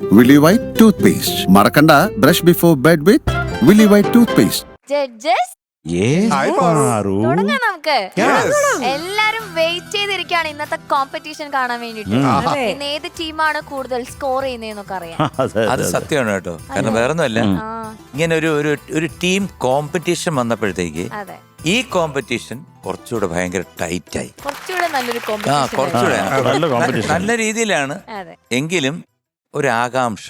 Willy White toothpaste. Marakanda, brush before bed with Willy White toothpaste. Judges തുടങ്ങാം നമുക്ക്. എല്ലാരും wait ചെയ്തിരിക്കുകയാണ് ഇന്നത്തെ കോമ്പറ്റീഷൻ കാണാൻ വേണ്ടിട്ട്. ഇന്ന് ഏത് ടീമാണ് കൂടുതൽ സ്കോർ ചെയ്യുന്നതെന്നൊക്കെ അറിയാം. അത് സത്യമാണ് കേട്ടോ. കാരണം വേറൊന്നുമല്ല, ഇങ്ങനെ ഒരു ടീം കോമ്പറ്റീഷൻ വന്നപ്പോഴത്തേക്ക് ഈ കോമ്പറ്റീഷൻ കുറച്ചുകൂടെ ഭയങ്കര ടൈറ്റ് ആയി. കുറച്ചുകൂടെ നല്ലൊരു കുറച്ചുകൂടെ നല്ല രീതിയിലാണ്. എങ്കിലും ഒരു ആകാംക്ഷ,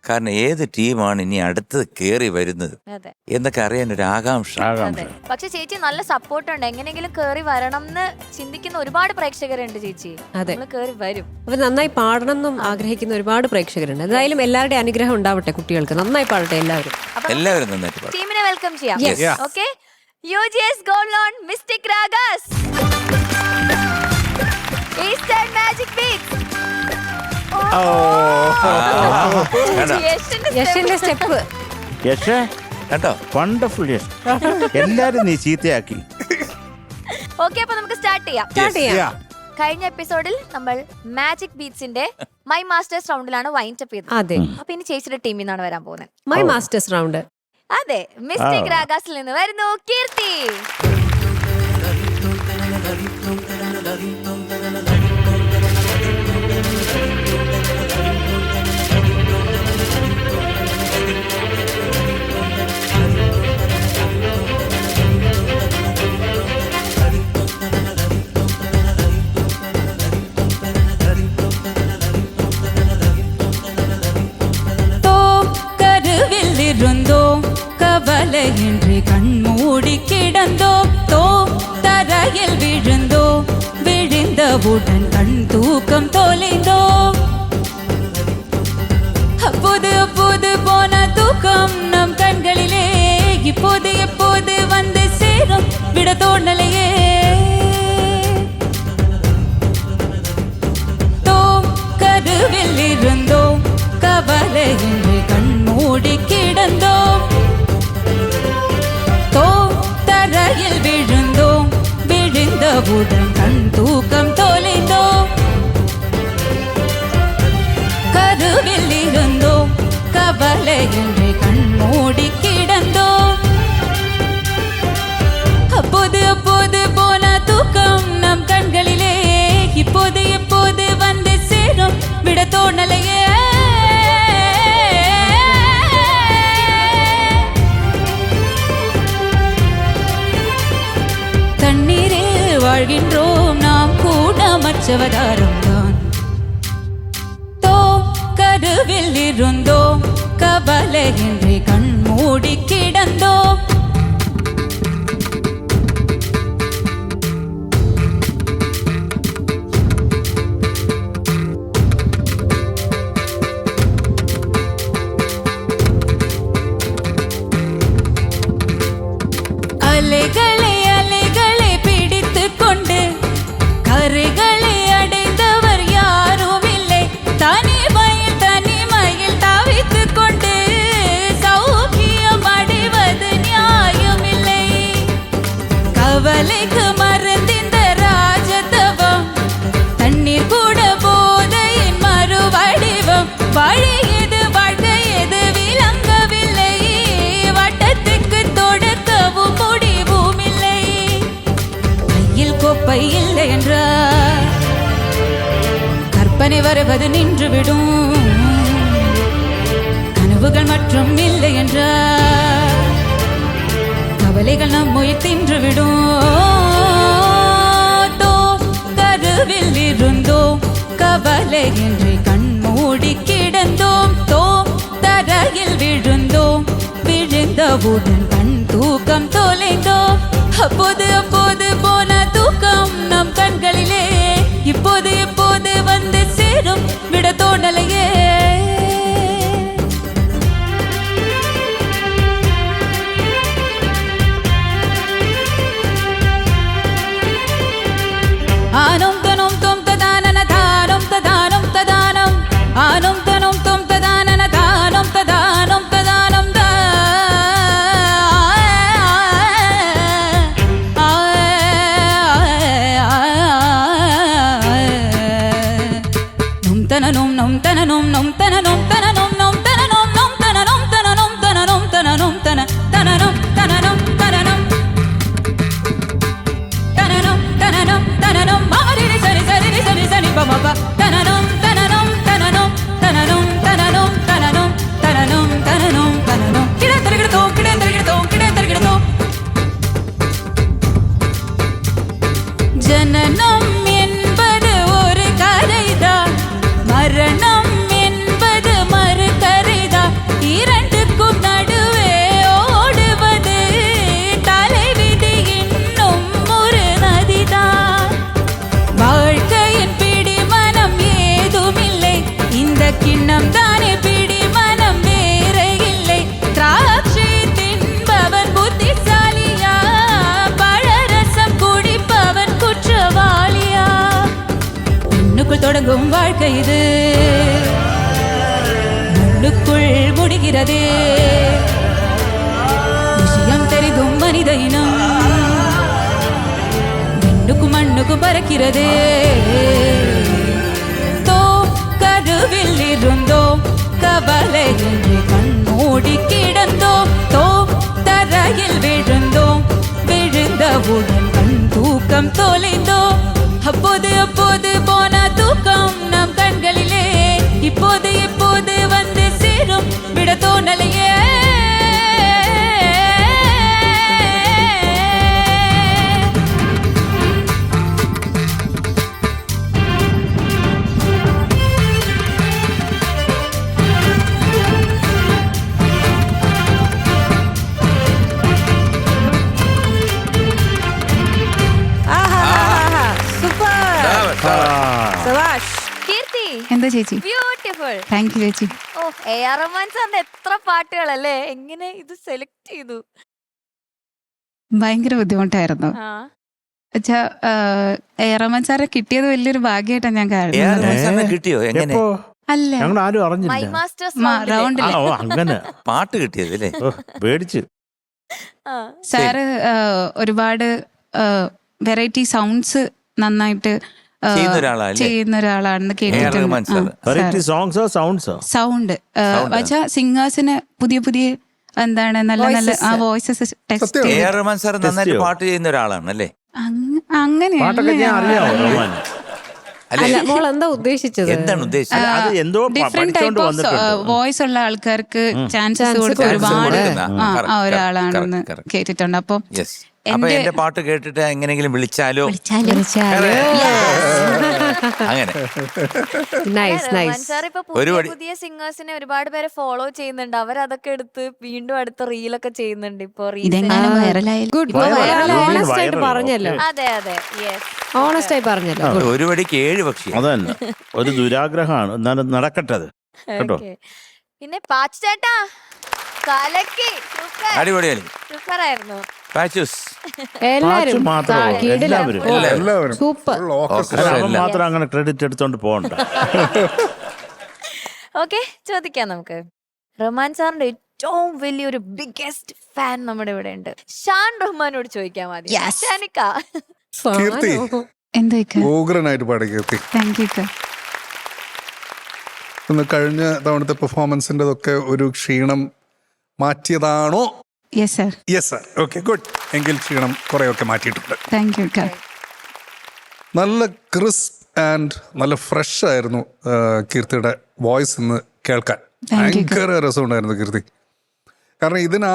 കാരണം ഏത് ടീമാണ് ഇനി അടുത്തത് കേറി വരുന്നത് എന്നൊക്കെ അറിയാൻ ഒരു ആകാംക്ഷ. പക്ഷെ ചേച്ചി നല്ല സപ്പോർട്ട് ഉണ്ട്. എങ്ങനെയെങ്കിലും കേറി വരണം എന്ന് ചിന്തിക്കുന്ന ഒരുപാട് പ്രേക്ഷകരുണ്ട് ചേച്ചി. കേറി വരും. അവർ നന്നായി പാടണം എന്നും ആഗ്രഹിക്കുന്ന ഒരുപാട് പ്രേക്ഷകരുണ്ട്. എന്തായാലും എല്ലാവരുടെയും അനുഗ്രഹം ഉണ്ടാവട്ടെ. കുട്ടികൾക്ക് നന്നായി പാടട്ടെ. എല്ലാവരും നന്നായിട്ട് ടീമിനെ വെൽക്കം ചെയ്യാം. Okay, UGS Gold Loan, Mystic Ragas, Eastern Magic Beats. യശന്റെ സ്റ്റെപ്പ് കേട്ടോ, വണ്ടർഫുൾ. എല്ലാരും നീ ചീത്തയാക്കി. ഓക്കെ, അപ്പൊ നമുക്ക് സ്റ്റാർട്ട് ചെയ്യാം. കഴിഞ്ഞ എപ്പിസോഡിൽ നമ്മൾ മാജിക് ബീറ്റ്സിന്റെ മൈ മാസ്റ്റേഴ്സ് റൗണ്ടിലാണ് വൈൻഡ് അപ്പ് ചെയ്തത്. അതെ. അപ്പൊ ഇനി ചേച്ചിയുടെ ടീമിൽ നിന്നാണ് വരാൻ പോകുന്നത് മൈ മാസ്റ്റേഴ്സ് റൗണ്ട്. അതെ, മിസ്റ്റിക് രാഗാസിൽ നിന്ന് വരുന്നു കീർത്തി. இருந்தோம் கவலையின்றி கண்மூடி கிடந்தோம். தரையில் விழுந்தோம், விழுந்தவுடன் கண் தூக்கம் தொலைந்தோம். அப்போது அப்போது போன தூக்கம் நம் கண்களிலே இப்போது எப்போது வந்து சேரும் விட தோணலையே. கருவில் இருந்தோம் கவலையின்றி கண்மூடி கிடந்தோம். தரையில் விழுந்தோம், விழுந்தவுடன் கண் தூக்கம் தொலைந்தோம். கருவில் இருந்தோம் கவலையின்றி கண்மூடி கிடந்தோம். அப்போது அப்போது போன தூக்கம் நம் கண்களிலே இப்போது எப்போது வந்து சேரும் விட தோணலையே. தண்ணீரில் வாழ்கின்றோம் நாம் கூட மற்றவதாரம் தான். கருவில் இருந்தோம் கவலையின்றி கண்மூடி கிடந்தோம். அலைகளை அலைகளை பிடித்து கொண்டு கரைகளை அடைந்தவர் யாரும் இல்லை. தனிமையில் தவித்து கொண்டு சௌக்கியம் அடைவது நியாயமில்லை. கவலைக்கு மறந்திந்த ராஜதவம், தண்ணீர் கூட போதையின் மறுவடிவம். வழி எது வாழ்க்கை எது விளங்கவில்லை. வட்டத்துக்கு தொடக்கவும் முடிவும் இல்லை. கையில் கோப்பை இல்லை என்றால் கற்பனை வருவது நின்றுவிடும். கனவுகள் மற்றும் இல்லை என்றால் கவலைகள் நம்மை தின்றுவிடும். கருவில் இருந்தோம் கவலையின்றி கண்மூடி கிடந்தோம். தரையில் விழுந்தோம், விழுந்தவுடன் கண் தூக்கம் தொலைந்தோம். அப்போது அப்போது போன தூக்கம் நம் கண்களிலே இப்போது எப்போது வந்து சேரும் விட தோணலையே. ஆனம் தனம் தொம் ததானன தானம் ததானம் ததானம். ஆனம் தனம் தொம் ததானன தானம் ததானம் ததானம் தா. தொடங்கும் வாழ்க்கை இது மண்ணுக்குள் முடிகிறதே விஷயம் தெரிந்தும் மனித இனம் விண்ணுக்கும் மண்ணுக்கும் பறக்கிறதே கருவில் இருந்தோம் கவலை என்று கண்மூடி கிடந்தோம் தரையில் விழுந்தோம் விழுந்தவுடன் கண் தூக்கம் தொலைந்தோம் அப்போது போன தூக்கம் நம் கண்களிலே இப்போது வந்து சேரும் விட தோணலையே കീർത്തി എന്താ ചേച്ചി ബ്യൂട്ടിഫുൾ. താങ്ക് യു ചേച്ചി ഓ AR റഹ്മാൻ സാറിന്റെ എത്ര പാട്ടുകളല്ലേ, എങ്ങനെ ഇത് സെലക്ട് ചെയ്തു? ഭയങ്കര ബുദ്ധിമുട്ടായിരുന്നു. ആ വെച്ചാ റഹ്മാൻ സാറെ കിട്ടിയത് വലിയൊരു ഭാഗ്യമായിട്ടാണ് ഞാൻ കാണുന്നത്. കിട്ടിയോ? എങ്ങനെ? എപ്പോ? അല്ല ഞങ്ങൾ ആരും മൈ അറിഞ്ഞില്ല. മാസ്റ്റേഴ്സ് റൗണ്ടിൽ ആ, ഓ അങ്ങനെ പാട്ട് കിട്ടിയത് അല്ലേ? ഓ, പേടിച്ച്. സാറ് ഒരുപാട് വെറൈറ്റി സൗണ്ട്സ് നന്നായിട്ട് ചെയ്യുന്ന ഒരാളാണെന്ന് റഹ്മാൻ സാർ. വെറൈറ്റി കേട്ടിട്ടുണ്ട്. സോങ്സോ സൗണ്ട്സോ? സൗണ്ട് വെച്ചാ സിംഗേഴ്സിന് പുതിയ എന്താണ് നല്ല നല്ല ആ voices test AR Rahman sir നന്നായിട്ട് പാട്ട് ചെയ്യുന്ന ഒരാളാണ് അല്ലേ? പാട്ടൊക്കെ ഞാൻ അറിയാമോ റഹ്മാൻ? അല്ല, മോൾ എന്താ ഉദ്ദേശിച്ചത്? എന്താണ് ഉദ്ദേശിച്ചത്? അത് എന്തോ ഡിഫറെന്റ് പഠിച്ചോണ്ട് ടൈപ്പ് ഓഫ് വന്നിട്ടുണ്ട്. വോയിസ് ഉള്ള ആൾക്കാർക്ക് ചാൻസസ് കൊടുത്ത കൊടുക്കുന്ന ഒരുപാട് Correct, ആ ഒരാളാണെന്ന് correct. കേട്ടിട്ടുണ്ട്. അപ്പൊ യെസ്. അപ്പൊ എന്റെ പാട്ട് കേട്ടിട്ട് എങ്ങനെങ്കിലും വിളിച്ചാലോ? അങ്ങനെ നൈസ് റഹ്മാൻ നൈസ്. സാർ ഇപ്പൊ പുതിയ സിംഗേഴ്സിനെ ഒരുപാട് പേരെ ഫോളോ ചെയ്യുന്നുണ്ട്. അവരതൊക്കെ എടുത്ത് വീണ്ടും അടുത്ത റീലൊക്കെ ചെയ്യുന്നുണ്ട് ഇപ്പൊ. ഇതെങ്ങനെ വൈറലായാലും ഗുഡ്. Viral. ഓണസ്റ്റ് ആയിട്ട് Viral. പറഞ്ഞല്ലോ. അതെ യെസ്. ഓണസ്റ്റ് ആയി പറഞ്ഞല്ലോ. ഒരു വടിക്ക് 7 പക്ഷി. അതന്നെ ഒരു ദുരാഗ്രഹമാണ്. എന്നാലും നടക്കട്ടെ അത് കേട്ടോ. പിന്നെ പാച്ച് ചേട്ടാ കലക്കി സൂപ്പർ അടിപൊളിയായി. സൂപ്പർ ആയിരുന്നു. പാച്ചൂസ് എല്ലാരും പാച്ചു മാത്രമോ? എല്ലാവരും. എല്ലാവരും. സൂപ്പർ. അല്ല, അവൻ മാത്രം അങ്ങനെ ക്രെഡിറ്റ് എടുത്തോണ്ട് പോകണ്ട. ഓക്കെ, ചോദിക്കാം നമുക്ക്. റഹ്മാൻ സാറിന്റെ ഏറ്റവും വലിയൊരു ബിഗ്ഗസ്റ്റ് ഫാൻ നമ്മുടെ ഇവിടെ ഉണ്ട്. ഷാൻ റഹ്മാനോട് ചോദിക്കാൻ മതി. ഷാനിക്ക കീർത്തി എന്തൊക്കെ ഉഗ്രനായിട്ട് പാടി കീർത്തി. Thank U. ഒന്ന് കഴിഞ്ഞ തവണത്തെ പെർഫോമൻസിൻ്റെതൊക്കെ ഒരു ക്ഷീണം മാറ്റിയതാണോ? Yes sir. Yes sir. Okay, good. എങ്കിൽ ക്ഷീണം കുറേയൊക്കെ മാറ്റിയിട്ടുണ്ട്. Thank you. നല്ല ക്രിസ്പ് ആൻഡ് നല്ല ഫ്രഷ് ആയിരുന്നു കീർത്തിയുടെ വോയിസ് ഇന്ന് കേൾക്കാൻ. ഭയങ്കര രസമുണ്ടായിരുന്നു കീർത്തി. കാരണം ഇതിന്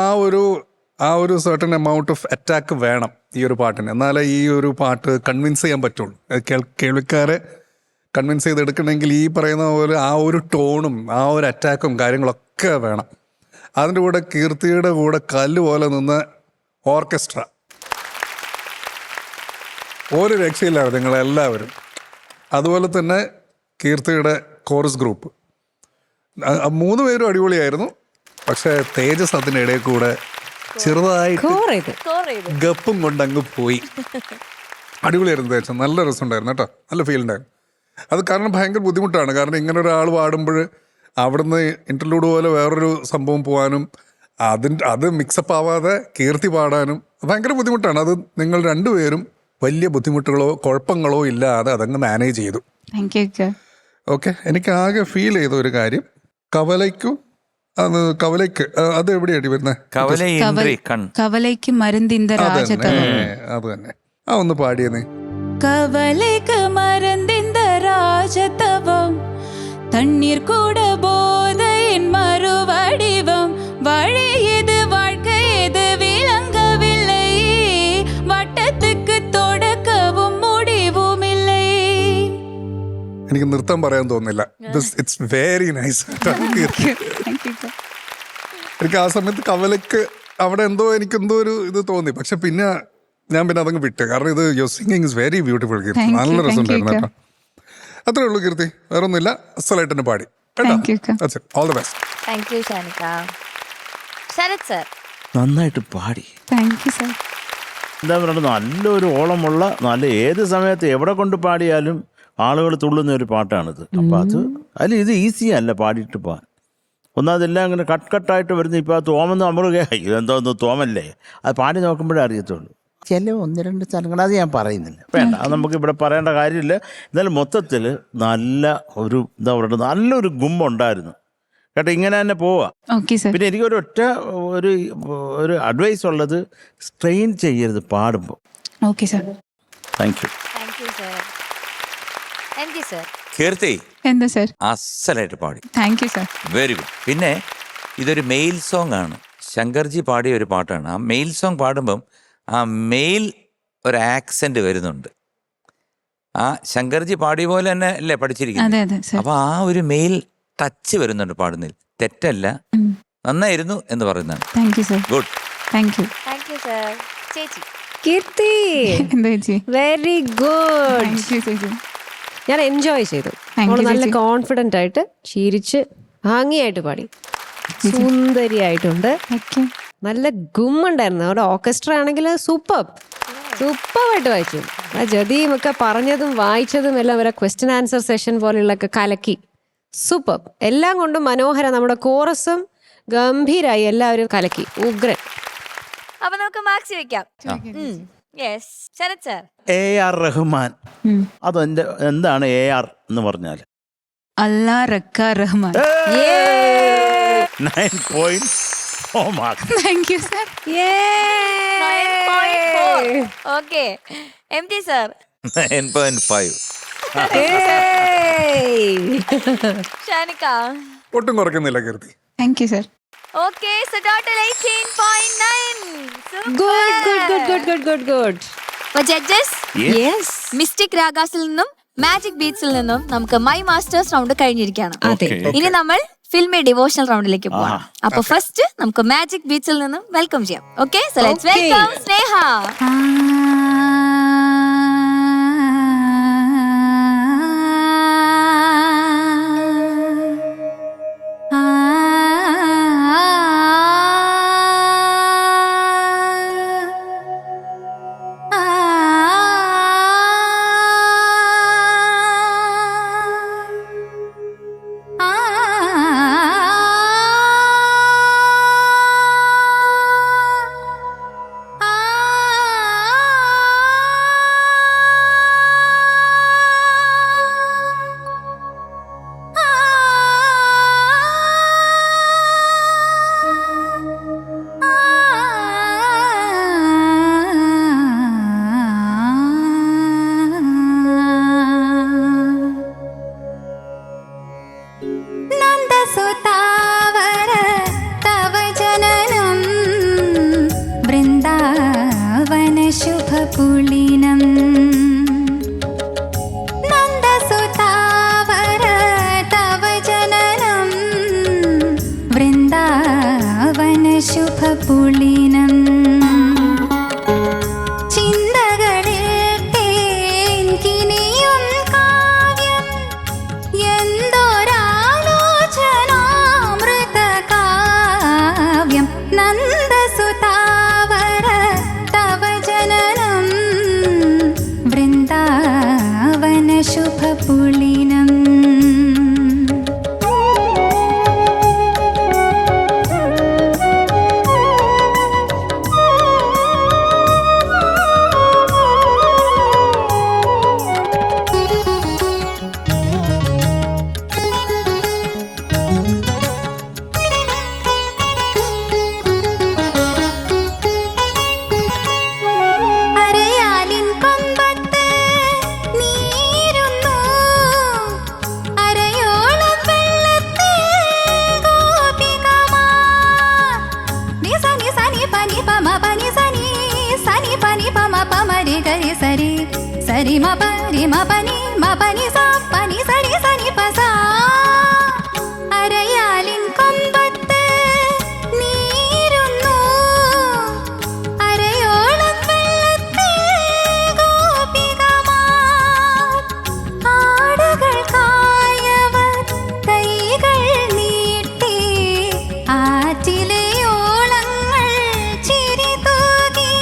ആ ഒരു സർട്ടൻ എമൗണ്ട് ഓഫ് അറ്റാക്ക് വേണം ഈ ഒരു പാട്ടിന്. എന്നാലേ ഈ ഒരു പാട്ട് കൺവിൻസ് ചെയ്യാൻ പറ്റുള്ളൂ. കേൾവിക്കാരെ കൺവിൻസ് ചെയ്തെടുക്കണമെങ്കിൽ ഈ പറയുന്ന പോലെ ആ ഒരു ടോണും ആ ഒരു അറ്റാക്കും കാര്യങ്ങളൊക്കെ വേണം. അതിൻ്റെ കൂടെ കീർത്തിയുടെ കൂടെ കല്ല് പോലെ നിന്ന് ഓർക്കസ്ട്ര, ഒരു രക്ഷയില്ലാതെ നിങ്ങളെല്ലാവരും. അതുപോലെ തന്നെ കീർത്തിയുടെ കോറസ് ഗ്രൂപ്പ് 3 പേരും അടിപൊളിയായിരുന്നു. പക്ഷേ തേജസ് അതിൻ്റെ ഇടയിൽ കൂടെ ചെറുതായിട്ട് ഗപ്പും കൊണ്ട് അങ്ങ് പോയി. അടിപൊളിയായിരുന്നു തേജസ്. നല്ല രസമുണ്ടായിരുന്നു കേട്ടോ. നല്ല ഫീൽ ഉണ്ടായിരുന്നു. അത് കാരണം ഭയങ്കര ബുദ്ധിമുട്ടാണ്. കാരണം ഇങ്ങനെ ഒരാൾ പാടുമ്പോൾ അവിടുന്ന് ഇൻ്റർലൂഡ് പോലെ വേറൊരു സംഭവം പോകാനും അത് മിക്സപ്പ് ആവാതെ കീർത്തി പാടാനും ഭയങ്കര ബുദ്ധിമുട്ടാണ്. അത് നിങ്ങൾ രണ്ടുപേരും വലിയ ബുദ്ധിമുട്ടുകളോ കുഴപ്പങ്ങളോ ഇല്ലാതെ അതങ്ങ് മാനേജ് ചെയ്തു. ഓക്കെ. എനിക്ക് ആകെ ഫീൽ ചെയ്ത ഒരു കാര്യം, കവലയ്ക്ക് അത് എവിടെയായിട്ട് വരുന്നത്? കവലയ്ക്ക് മരുന്നിന്റെ രാജതവം. അത് തന്നെ. ഒന്ന് പാടിയെന്നേ. കവലയ്ക്ക് മരുന്നിന്റെ രാജതവം തണ്ണീർ கூட போதையின் மறுவடிவம் வழியது வாழ்க்கையது விளங்கவில்லை வட்டத்துக்கு தொடക്കവും முடிവും இல்லை. എനിക്ക് നൃത്തം പറയാൻ തോന്നുന്നില്ല. It's very nice. എനിക്ക് ആ സമയത്ത് കവലയ്ക്ക് അവിടെ എനിക്കെന്തോ ഒരു ഇത് തോന്നി. പക്ഷെ പിന്നെ ഞാൻ അതങ്ങ് വിട്ട്. കാരണം ഇത് your singing is very beautiful Keerthi. നല്ല രസമുണ്ടായിരുന്നു കേട്ടോ. അത്രേ ഉള്ളൂ കീർത്തി, വേറൊന്നുമില്ല. അസലായിട്ട് തന്നെ പാടി. All the best. Thank you Shanika. Sarath sir നന്നായിട്ട് പാടി. Thank you sir. എന്താ പറയുക, നല്ലൊരു ഓളമുള്ള, നല്ല ഏത് സമയത്ത് എവിടെ കൊണ്ട് പാടിയാലും ആളുകൾ തുള്ളുന്ന ഒരു പാട്ടാണിത്. അപ്പം അതിൽ ഇത് ഈസി അല്ല പാടിയിട്ട് പോകാൻ. ഒന്നാമതെല്ലാം അങ്ങനെ കട്ടായിട്ട് വരുന്ന. ഇപ്പോൾ ആ തോമെന്ന് നമ്മൾ ഇതെന്തോന്ന് തോമല്ലേ, അത് പാടി നോക്കുമ്പോഴേ അറിയത്തുള്ളൂ. ചില 1-2 സ്ഥലങ്ങൾ അത് ഞാൻ പറയുന്നില്ല, വേണ്ട, അത് നമുക്ക് ഇവിടെ പറയേണ്ട കാര്യമില്ല. എന്നാലും മൊത്തത്തിൽ നല്ല ഒരു എന്താ പറയുക, നല്ലൊരു ഗുമ്മുണ്ടായിരുന്നു കേട്ടോ. ഇങ്ങനെ തന്നെ പോവാ. പിന്നെ എനിക്കൊരു ഒറ്റ ഒരു അഡ്വൈസ് ഉള്ളത്, സ്ട്രെയിൻ ചെയ്യരുത് പാടുമ്പോൾ. Okay sir. Thank you. Keerthi എന്താ സർ? അസലായിട്ട് പാടി. Thank you sir. Very good. പിന്നെ ഇതൊരു മെയിൽ സോങ് ആണ്, ശങ്കർജി പാടിയ ഒരു പാട്ടാണ്. ആ മെയിൽ സോങ് പാടുമ്പം ആ മെയിൽ ഒരു ആക്സെന്റ് വരുന്നുണ്ട്. ആ ശങ്കർജി പാടിയ പോലെ തന്നെ അല്ലേ പഠിച്ചിരിക്കുന്നത്. അപ്പൊ ആ ഒരു മെയിൽ ടച്ച് വരുന്നുണ്ട് പാടുന്നതിൽ. തെറ്റല്ല, നന്നായിരുന്നു എന്ന് പറയുന്നതാണ്. Thank you sir. Good. Thank you. ചേച്ചി കീർത്തി എന്താ ചേച്ചി? Very good. താങ്ക് യു ചേച്ചി. ഞാൻ എൻജോയ് ചെയ്തു. Thank you, നല്ല ചേച്ചി. കോൺഫിഡന്റ് ആയിട്ട് ചിരിച്ച് ഭംഗിയായിട്ട് പാടി, സുന്ദരിയായിട്ടുണ്ട്. ഓക്കെ. നല്ല ഗുമ്മുണ്ടായിരുന്നു. അവിടെ ഓർക്കസ്ട്ര ആണെങ്കിൽ സൂപ്പറായിട്ട് വായിച്ചു. ആ ജതിയും ഒക്കെ പറഞ്ഞതും വായിച്ചതും എല്ലാം ഒരു ക്വസ്റ്റ്യൻ ആൻസർ സെഷൻ പോലെയുള്ളൊക്കെ കലക്കി. സൂപ്പർ, എല്ലാം കൊണ്ടും മനോഹരം. നമ്മുടെ കോറസും ഗംഭീരായി, എല്ലാവരും കലക്കി, ഉഗ്രൻ. അപ്പൊ നമുക്ക് മാർക്സ് വെക്കാം. Yes Sarath sir. AR Rahman. അതെന്റെ എന്താണ് AR എന്ന് പറഞ്ഞാൽ? Allah Rakha Rahman. 9.4 mark. Thank you sir. 9.4. Okay. MT sir. 9.5. Shanika. ഒട്ടും കുറയ്ക്കുന്നില്ല Keerthi. Thank you sir. Okay, so total 18.9. Good. അപ്പോൾ ജഡ്ജസ്, യെസ്, മിസ്റ്റിക് രാഗാസിൽ നിന്നും മാജിക് ബീറ്റ്സിൽ നിന്നും നമുക്ക് മൈ മാസ്റ്റേഴ്സ് റൗണ്ട് കഴിഞ്ഞിരിക്കുകയാണ്. അതെ. ഇനി നമ്മൾ ഫിൽമി ഡിവോഷണൽ റൗണ്ടിലേക്ക് പോവാം. അപ്പൊ ഫസ്റ്റ് നമുക്ക് മാജിക് ബീറ്റ്സിൽ നിന്നും വെൽക്കം ചെയ്യാം. ഓക്കെ, സോ ലെറ്റ്സ് വെൽക്കം സ്നേഹ. ശുഭപുളിനം നന്ദസുതാവര തവ ജനനം വൃന്ദാവന ശുഭപുളിനം ചിന്തകളിൽ തേൻകിനിയും കാവ്യം എന്തൊരാലോചനാമൃത കാവ്യം നന്ദസുതാവര തവ ജനനം വൃന്ദാവന ശുഭപുളിനം അരയാലിൻ കൊമ്പത്ത് നീരുന്നു അരയോളം വെള്ളത്തിൽ ഗോപികമാർ നിസ നിസ നി പനി പമ പനി സനി സനി പനി പമ പമരി ഗരി സരി സരി മ പരി മ പനി സ പനി സരി സനി പസ അരയാലിൻ കൊമ്പത്ത് നീരുന്നു അരയോളം വെള്ളത്തിൽ ഗോപികമാർ ആടുകൾക്കായവർ കൈകൾ നീട്ടി ആറ്റിലെ ഓളങ്ങൾ ചിരി തൂകി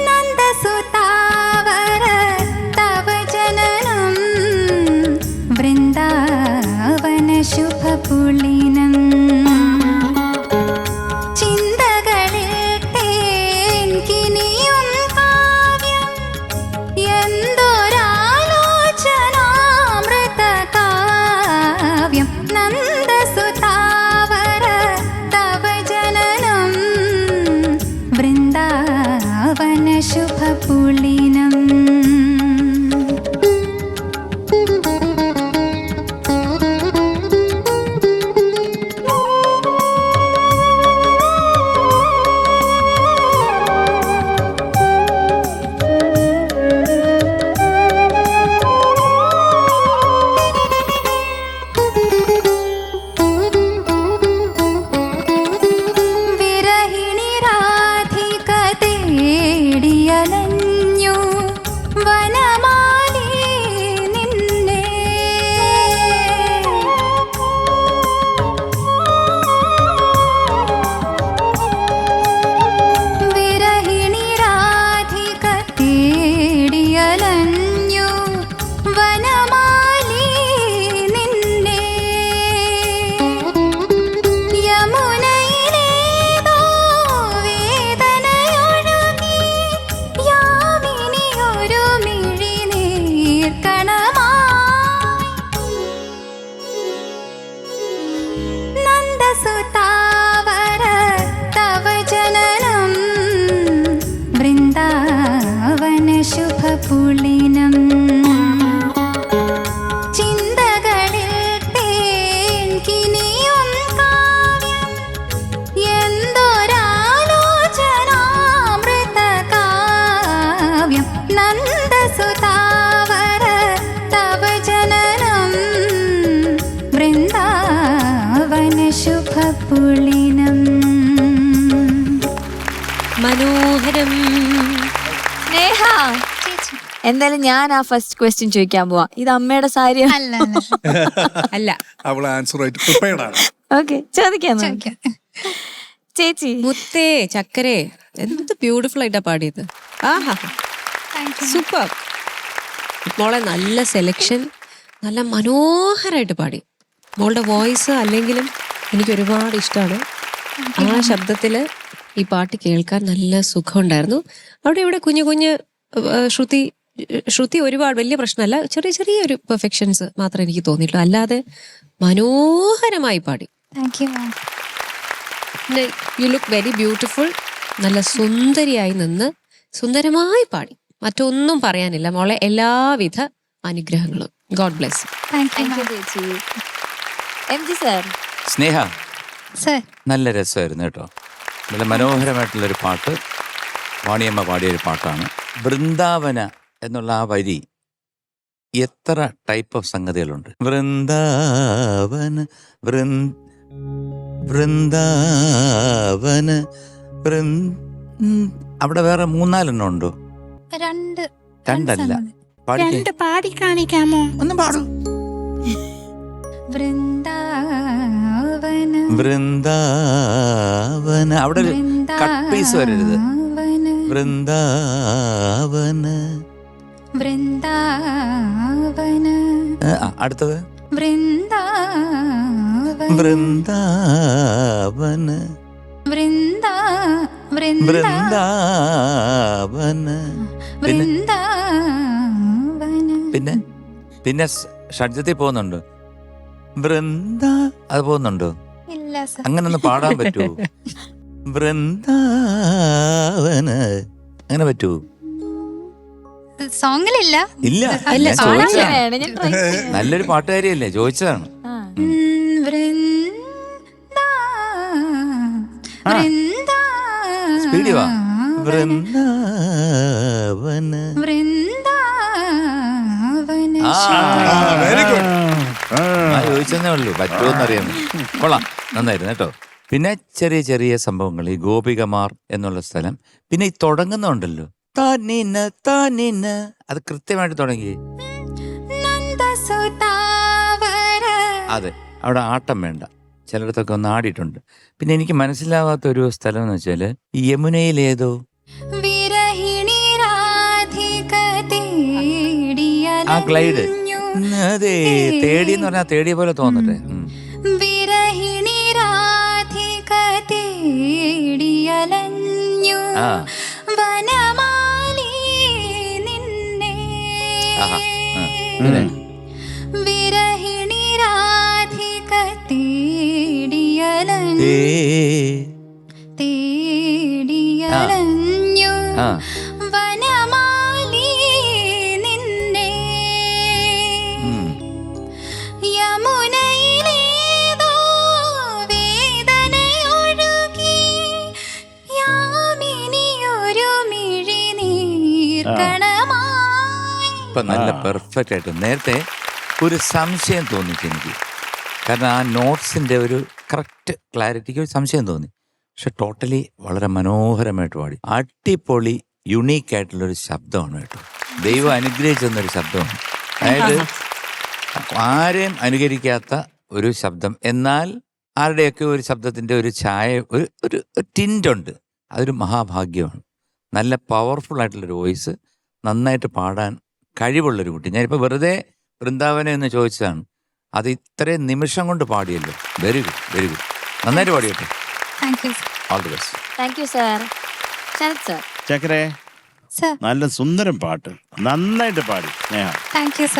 നന്ദ പുളിനം മനോഹരം. സ്നേഹ, എന്തായാലും ഞാൻ ആ ഫസ്റ്റ് ക്വസ്റ്റ്യൻ ചോദിക്കാൻ പോവാ. ഇത് അമ്മയുടെ സാരി അല്ല അല്ല അല്ല, അവൾ ആൻസർ ആയിട്ട് പ്രിപ്പയർഡ് ആണ്. ഓക്കെ, ചോദിക്കാം ചോദിക്കാം. ചേച്ചി. മുത്തേ ചക്കരേ, എന്ത് ബ്യൂട്ടിഫുൾ ആയിട്ടാ പാടിയത്. ആഹാ, സൂപ്പർ മോളെ. നല്ല സെലക്ഷൻ, നല്ല മനോഹരമായിട്ട് പാടി. മോളുടെ വോയിസ് അല്ലെങ്കിലും എനിക്ക് ഒരുപാട് ഇഷ്ടമാണ്. ആ ശബ്ദത്തിൽ ഈ പാട്ട് കേൾക്കാൻ നല്ല സുഖമുണ്ടായിരുന്നു. അവിടെ ഇവിടെ കുഞ്ഞു കുഞ്ഞ് ശ്രുതി ഒരുപാട് വലിയ പ്രശ്നമല്ല, ചെറിയ ചെറിയൊരു പെർഫെക്ഷൻസ് മാത്രമേ എനിക്ക് തോന്നിയിട്ടുള്ളൂ. അല്ലാതെ മനോഹരമായി പാടി. Thank you ma'am. You look very beautiful. നല്ല സുന്ദരിയായി നിന്ന് സുന്ദരമായി പാടി. മറ്റൊന്നും പറയാനില്ല മോളെ. എല്ലാവിധ അനുഗ്രഹങ്ങളും. God bless. താങ്ക് യു ചേച്ചി. MG sir. സ്നേഹ, സർ. നല്ല രസമായിരുന്നു കേട്ടോ. നല്ല മനോഹരമായിട്ടുള്ളൊരു പാട്ട്, വാണിയമ്മ പാടിയൊരു പാട്ടാണ്. വൃന്ദാവന എന്നുള്ള ആ വരി എത്ര ടൈപ്പ് ഓഫ് സംഗതികളുണ്ട്. വൃന്ദാവന വൃന്ദാവന അവിടെ വേറെ 3-4 ഉണ്ടോ? രണ്ടല്ല. രണ്ട് പാടി കാണിക്കാമോ? ഒന്ന് പാടൂ. വൃന്ദാവന വൃന്ദാവന, അവിടെ ഒരു കട്ട് പീസ് വരരുത്. വൃന്ദാവന. വൃന്ദാവന. അടുത്തത് വൃന്ദാവന. വൃന്ദാവന. വൃന്ദാവന. പിന്നെ പിന്നെ ഷഡ്ജത്തിൽ പോകുന്നുണ്ട്. വൃന്ദ, അത് പോകുന്നുണ്ടോ? ഇല്ല സർ. അങ്ങനെ ഒന്ന് പാടാൻ പറ്റുമോ? വൃന്ദാവന, അങ്ങനെ പറ്റുമോ? സോങ്ങിലില്ല. ഇല്ല, അല്ല, ഞാൻ പാടാൻ ചോദിച്ചതാണ്. വേണം, ഞാൻ try ചെയ്യാം. നല്ലൊരു പാട്ടുകാരിയല്ലേ, ചോദിച്ചതാണ്. സ്പീഡി വാ. വൃന്ദാവന. Very good. ചോദിച്ചതേ ഉള്ളൂ, പറ്റുമോന്നറിയാം. കൊള്ളാം, നന്നായിരുന്നു കേട്ടോ. പിന്നെ ചെറിയ ചെറിയ സംഭവങ്ങൾ, ഈ ഗോപികമാർ എന്നുള്ള സ്ഥലം, പിന്നെ ഈ തുടങ്ങുന്നുണ്ടല്ലോ താനിന താനിന, അത് കൃത്യമായിട്ട് തുടങ്ങി. അതെ, അവിടെ ആട്ടം വേണ്ട, ചിലയിടത്തൊക്കെ ഒന്ന് ആടിയിട്ടുണ്ട്. പിന്നെ എനിക്ക് മനസ്സിലാവാത്ത ഒരു സ്ഥലം എന്ന് വെച്ചാല് ഈ യമുനയിലേതോ ആ ഗ്ലൈഡ്, അതെ, തേടി എന്ന് പറഞ്ഞാൽ തേടിയ പോലെ തോന്നട്ടെ. ആ, ആഹാ, പിന്നെ ആ, ഇപ്പൊ നല്ല പെർഫെക്റ്റ് ആയിട്ട്. നേരത്തെ ഒരു സംശയം തോന്നിച്ചു എനിക്ക്, കാരണം ആ നോട്ട്സിന്റെ ഒരു കറക്റ്റ് ക്ലാരിറ്റിക്ക് ഒരു സംശയം തോന്നി. പക്ഷെ ടോട്ടലി വളരെ മനോഹരമായിട്ട് പാടി. അടിപൊളി യുണീക്ക് ആയിട്ടുള്ളൊരു ശബ്ദമാണ് കേട്ടോ. ദൈവം അനുഗ്രഹിച്ചെന്നൊരു ശബ്ദമാണ്. അതായത് ആരെയും അനുകരിക്കാത്ത ഒരു ശബ്ദം, എന്നാൽ ആരുടെയൊക്കെ ഒരു ശബ്ദത്തിന്റെ ഒരു ഛായ, ഒരു ടിൻറ്റുണ്ട്. അതൊരു മഹാഭാഗ്യമാണ്. നല്ല പവർഫുൾ ആയിട്ടുള്ളൊരു വോയിസ്, നന്നായിട്ട് പാടാൻ കഴിവുള്ളൊരു കുട്ടി. ഞാനിപ്പോൾ വെറുതെ വൃന്ദാവനം എന്ന് ചോദിച്ചതാണ്. അത് ഇത്രയും നിമിഷം കൊണ്ട് പാടിയല്ലോ. വെരി ഗുഡ്, വെരി ഗുഡ്, നന്നായിട്ട് പാടിയട്ടോ. All the best. Thank you sir. Sarath sir. ചക്കരേ, നല്ല സുന്ദരം പാട്ട്, നന്നായിട്ട് പാടി സ്നേഹ.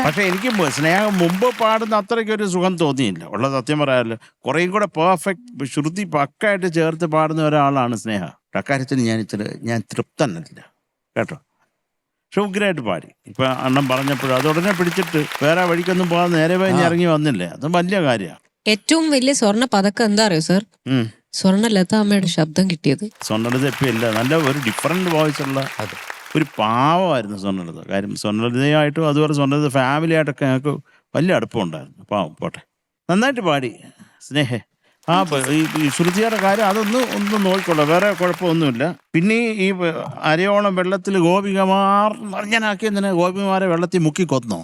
പക്ഷെ എനിക്ക് സ്നേഹ മുമ്പ് പാടുന്ന അത്രയ്ക്ക് ഒരു സുഖം തോന്നിയില്ല, ഉള്ള സത്യം പറയാമല്ലോ. കുറേയും കൂടെ പെർഫെക്റ്റ് ശ്രുതി പക്കായിട്ട് ചേർത്ത് പാടുന്ന ഒരാളാണ് സ്നേഹ. അക്കാര്യത്തിന് ഞാൻ തൃപ്തനല്ല കേട്ടോ. പക്ഷെ ഉഗ്രായിട്ട് പാടി. ഇപ്പൊ അണ്ണൻ പറഞ്ഞപ്പോഴും അത് ഉടനെ പിടിച്ചിട്ട് വേറെ വഴിക്കൊന്നും പോകാൻ നേരെ പോയി ഇറങ്ങി വന്നില്ലേ, അത് വലിയ കാര്യമാണ്. ഏറ്റവും വലിയ സ്വർണ്ണ പതക്കം എന്താ അറിയോ സർ? സ്വർണ്ണലത അമ്മയുടെ ശബ്ദം കിട്ടിയത്. സ്വർണ്ണലത ഇപ്പം ഇല്ല, നല്ല ഒരു ഡിഫറെന്റ് വോയിസ് ഉള്ള ഒരു പാവമായിരുന്നു സ്വർണ്ണലത. കാര്യം സ്വർണ്ണലതയായിട്ടും അതുപോലെ സ്വർണ്ണലത ഫാമിലി ആയിട്ടൊക്കെ ഞങ്ങൾക്ക് വലിയ അടുപ്പമുണ്ടായിരുന്നു. പാവം, പോട്ടെ, നന്നായിട്ട് പാടി സ്നേഹേ. ആ ഈ ശ്രുതിയുടെ കാര്യം ഒന്ന് നോക്കിക്കോളാം, വേറെ കുഴപ്പമൊന്നുമില്ല. പിന്നെ ഈ അരയോളം വെള്ളത്തിൽ ഗോപികമാർ നിർജ്ജനാക്കി എന്തിനാ ഗോപികമാരെ വെള്ളത്തിൽ മുക്കി കൊന്നോ?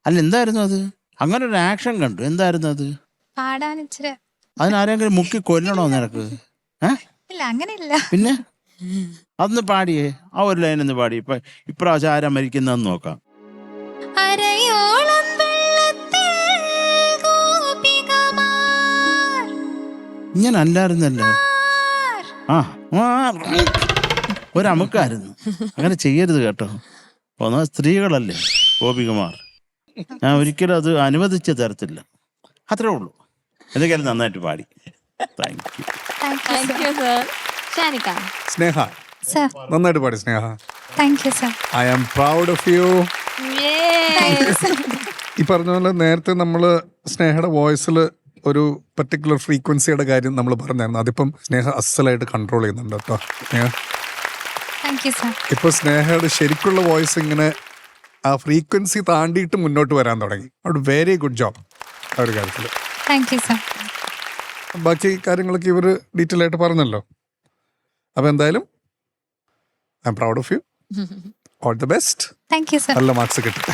അല്ല എന്തായിരുന്നു അത്? അങ്ങനെ ഒരു ആക്ഷൻ കണ്ടു, എന്തായിരുന്നു അത്? പാടാൻ ഇച്ചിരി അതിനാരെങ്കിലും മുക്കി കൊല്ലണോ നിനക്ക്? ഇല്ല, അങ്ങനെയില്ല. പിന്നെ അതൊന്ന് പാടിയേ, ആ ഒരു ലൈൻ ഒന്ന് പാടി. ഇപ്രാവശ്യം ആരാ മരിക്കുന്നതെന്ന് നോക്കാം. അരയോളം വെള്ളത്തിൽ ഗോപികമാർ ഇങ്ങനെ അല്ലായിരുന്നല്ലോ. ഒരമുക്കായിരുന്നു. അങ്ങനെ ചെയ്യരുത് കേട്ടോ. ഒന്നാ സ്ത്രീകളല്ലേ ഗോപികമാർ. ഞാൻ ഒരിക്കലും അത് അനുവദിച്ച് തരത്തില്ല. അത്രേ ഉള്ളൂ. എന്തൊക്കെയാലും നന്നായിട്ട് പാടി. Thank you. Thank you sir. Shanika. Sneha sir. നന്നായിട്ട് പാടി Sneha. Thank you sir. I am proud of you. ഈ പറഞ്ഞ പോലെ നേരത്തെ നമ്മൾ സ്നേഹയുടെ വോയിസിൽ ഒരു പർട്ടിക്കുലർ ഫ്രീക്വൻസിയുടെ കാര്യം നമ്മൾ പറഞ്ഞായിരുന്നു. അതിപ്പം സ്നേഹ അസലായിട്ട് കൺട്രോൾ ചെയ്യുന്നുണ്ട് കേട്ടോ. സ്നേഹ താങ്ക് യു സർ. ഇപ്പൊ സ്നേഹയുടെ ശരിക്കുള്ള വോയിസ് ഇങ്ങനെ ആ ഫ്രീക്വൻസി താണ്ടിയിട്ട് മുന്നോട്ട് വരാൻ തുടങ്ങി. അവിടെ വെരി ഗുഡ് ജോബ് ആ ഒരു കാര്യത്തിൽ. Thank you sir. ബാക്കി കാര്യങ്ങളൊക്കെ ഇവർ ഡീറ്റെയിൽ ആയിട്ട് പറഞ്ഞല്ലോ. അപ്പൊ എന്തായാലും I am proud of you. All the best. Thank you sir. നല്ല മാർക്സ് കിട്ടട്ടെ.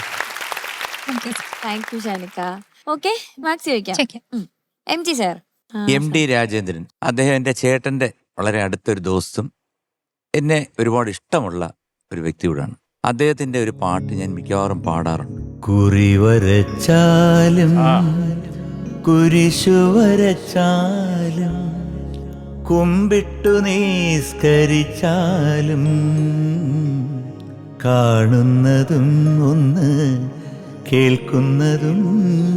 Thank you sir. Thank you ഷാനിക്ക. ഓക്കെ, മാർക്സ് ചോദിക്കാം. ചോദിക്കാം. M G sir. MD Rajendran, അദ്ദേഹം എൻ്റെ ചേട്ടൻ്റെ വളരെ അടുത്തൊരു ദോസ്തും എന്നെ ഒരുപാട് ഇഷ്ടമുള്ള ഒരു വ്യക്തി കൂടാണ്. അദ്ദേഹത്തിൻ്റെ ഒരു പാട്ട് ഞാൻ മിക്കവാറും പാടാറുണ്ട്. കുറി വരച്ചാലും കുരിശു വരച്ചാലും കുമ്പിട്ടു നിസ്കരിച്ചാലും കാണുന്നതും ഒന്ന് കേൾക്കുന്നതും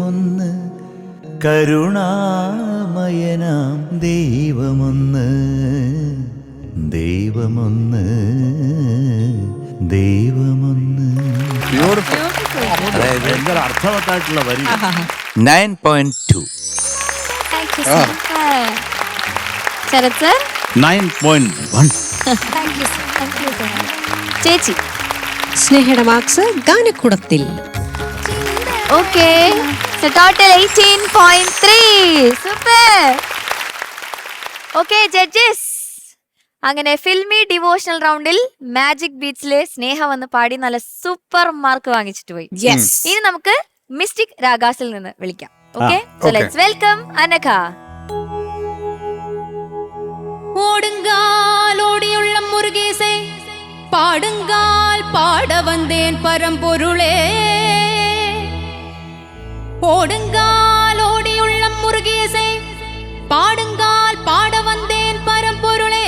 ഒന്ന് കരുണാമയനാം ദൈവമൊന്ന് ദൈവമൊന്ന് ദൈവമൊന്ന്. അതായത് ഭയങ്കര അർത്ഥവത്തായിട്ടുള്ള വരി. 9.2. Thank you sir. Sarath sir. 9.1. Thank you sir. Thank you sir. ചേച്ചി. സ്നേഹയുടെ മാർക്സ് ഗാനക്കുടത്തിൽ. Okay, total 18.3. Super. Okay judges, അങ്ങനെ ഫിൽമി ഡിവോഷണൽ റൗണ്ടിൽ മാജിക് ബീറ്റ്സിലെ സ്നേഹ വന്ന് പാടി നല്ല സൂപ്പർ മാർക്ക് വാങ്ങിച്ചിട്ട് പോയി. ഇനി നമുക്ക് മിസ്റ്റിക് രാഗാസിൽ നിന്ന് വിളിക്കാം. Okay, so let's welcome Anagha. ஓடுங்கால் ஓடியுள்ள முருகேசை பாடுங்கால் பாட வந்தேன் பரம்பொருளே. ஓடுங்கால் ஓடியுள்ள முருகேசை பாடுங்கால் பாட வந்தேன் பரம்பொருளே.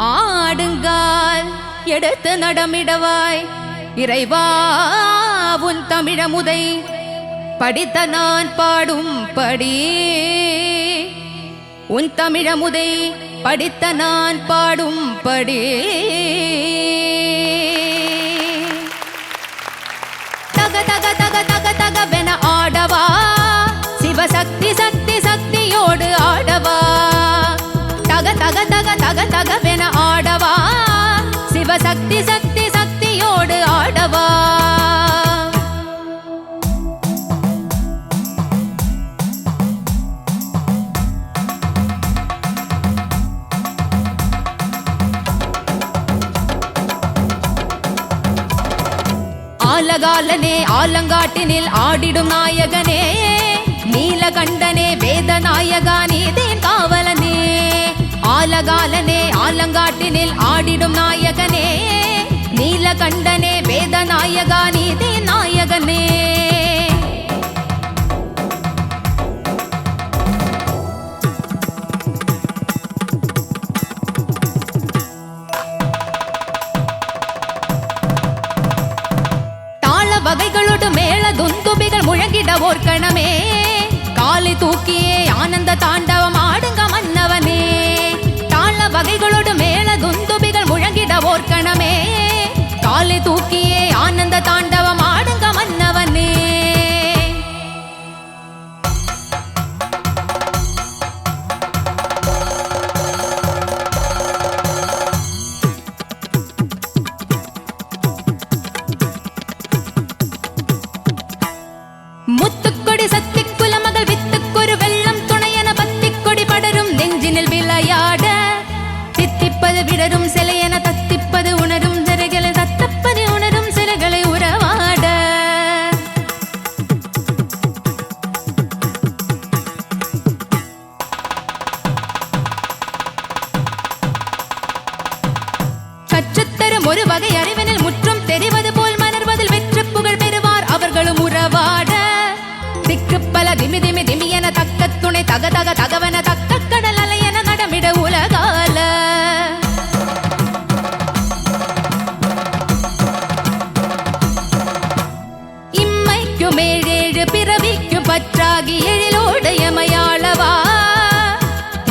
ஆடுங்கால் எடுத்து நடமிடவாய் இறைவா உன் தமிழமுதை படித்த நான் பாடும்படி. உன் தமிழமுதை படித்த நான் பாடும்படி. தக தக தக தக தகவென ஆடவா சிவசக்தி சக்தி சக்தியோடு ஆடவா. தக தக தக தக தகவென ஆடவா சிவசக்தி சக்தி சக்தியோடு ஆடவா. ஆலகாலனே ஆலங்காட்டினில் ஆடிடும் நாயகனே நீலகண்டனே வேதநாயகா நீதேன் காவலனே. ஆலகாலனே ஆலங்காட்டினில் ஆடிடும் நாயகனே நீலகண்டனே வேதநாயகா நீதேன் நாயகனே. வகைகளோடு மேல துந்துபிகள் முழங்கிட ஓர்க்கணமே காலை தூக்கியே ஆனந்த தாண்டவம் ஆடுங்க மன்னவனே. தாள வகைகளோடு மேல துந்துபிகள் முழங்கிட ஓர்க்கணமே காலை தூக்கியே ஆனந்த தாண்டவம் ஆடுங்க மன்னவனே. முத்து தகமே தக தக தகவன தக்க கடல் அலையன நடமிட உலகால இம்மைக்கும் ஏழேழு பிறவிக்கும் பற்றாகி எழிலோடு எமையாளவா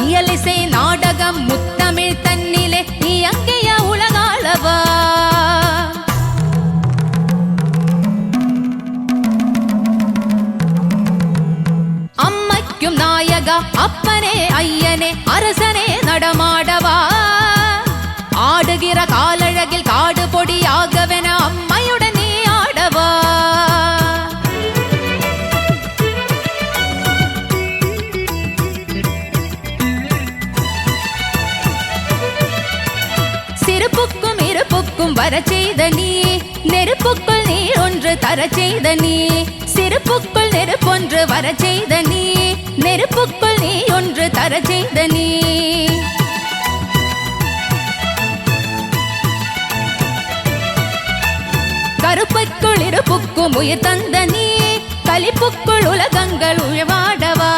இயலிசை நாடகம் முத்தமிழ் தன்னிலே நீ அங்கேய உலகாளவா அம்மைக்கும் நாயகா அப்பனே ஐயனே அரசனே நடமாடவா ஆடுகிற காலழகில் காடு பொடியாகவென அம்மையுடன் நீ ஆடவா சிறுப்புக்கும் இருப்புக்கும் வர செய்த நீ நெருப்புக்குள் நீர் ஒன்று தர செய்த நீ சிறுப்புக்குள் நெருப்பொன்று வர செய்த நீ நெருப்புக்குள் நீ ஒன்று தர செய்த நீ கருப்புக்குள் இருப்புக்கும் உயிர் தந்த நீ கலிப்புக்குள் உலகங்கள் உழவாடவா